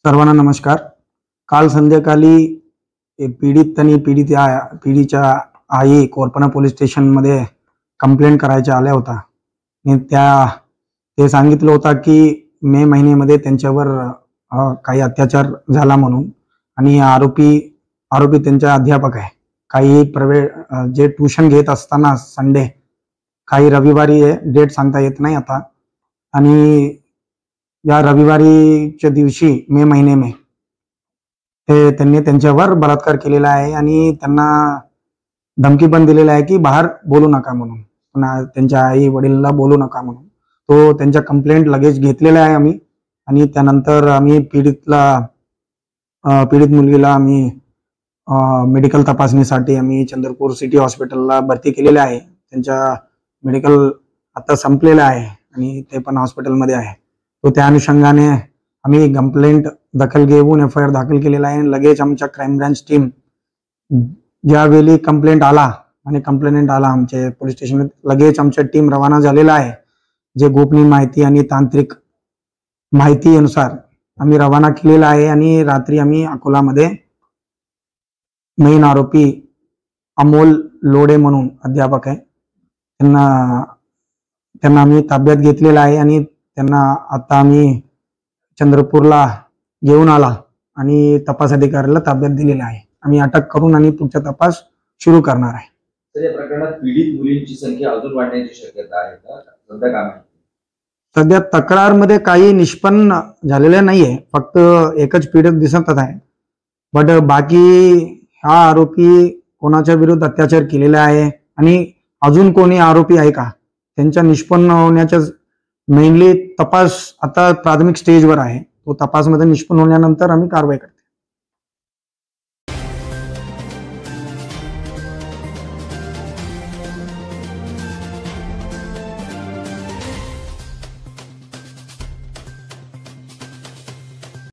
सर्वांना नमस्कार. काल संध्याकाळी पीडित आणि पीडितच्या आई कोरपना पोलीस स्टेशनमध्ये कंप्लेंट करायच्या आल्या होता. आणि ते सांगितलं होता की मे महिन्यामध्ये त्यांच्यावर काही अत्याचार झाला म्हणून. आणि आरोपी त्यांचा अध्यापक आहे. काही जे ट्युशन घेत असताना संडे, काही रविवारी डेट सांगता येत नाही आता. आणि या रविवारीच्या दिवशी मे महिने में त्यांनी त्यांच्यावर बलात्कार केलेला आहे आणि त्यांना धमकी पण दिलेला आहे की बाहेर बोलू नका म्हणून, त्यांच्या आई वडिलांना बोलू नका म्हणून. तो त्यांच्या कंप्लेंट लगेच घेतलेला आहे आम्ही. आणि त्यानंतर आम्ही पीडित मुलगीला आम्ही मेडिकल तपासणीसाठी आम्ही चंद्रपूर सिटी हॉस्पिटलला भरती केलेले आहे. त्यांच्या मेडिकल आता संपलेलं आहे आणि ते पण हॉस्पिटलमध्ये आहे. तो त्या अनुषंगाने आम्ही कंप्लेंट दखल घेऊन FIR दाखल केलेला आहे. लगेच आमच्या क्राईम ब्रांच टीम ज्यावेळी कंप्लेंट आला आमच्या पोलीस स्टेशन, लगेच आमच्या टीम रवाना झालेला आहे. जे गोपनीय माहिती आणि तांत्रिक माहितीनुसार आम्ही रवाना केलेला आहे. आणि रात्री आम्ही अकोलामध्ये मेन आरोपी अमोल लोडे म्हणून अध्यापक आहे, त्यांना आम्ही ताब्यात घेतलेला आहे. आणि त्यांना आता आम्ही चंद्रपूरला घेऊन आला आणि तपास अधिकाऱ्याला ताब्यात दिलेला आहे. आम्ही अटक करून आणि पुढचा तपास सुरू करणार आहे. तर या प्रकरणात पीडित मुलींची संख्या अजून वाढण्याची शक्यता आहे का? सध्या काय माहिती? सध्या तक्रारमध्ये काही निष्पन्न झालेले नाहीये, फक्त एकच पीडित दिसत आहे. बट बाकी हा आरोपी कोणाच्या विरुद्ध अत्याचार केलेला आहे आणि अजून कोणी आरोपी आहे का, त्यांच्या निष्पन्न होण्याच्या मेनली तपास आता प्राथमिक स्टेजवर आहे. तो तपासमध्ये निष्पन्न होण्यानंतर आम्ही कारवाई करतो.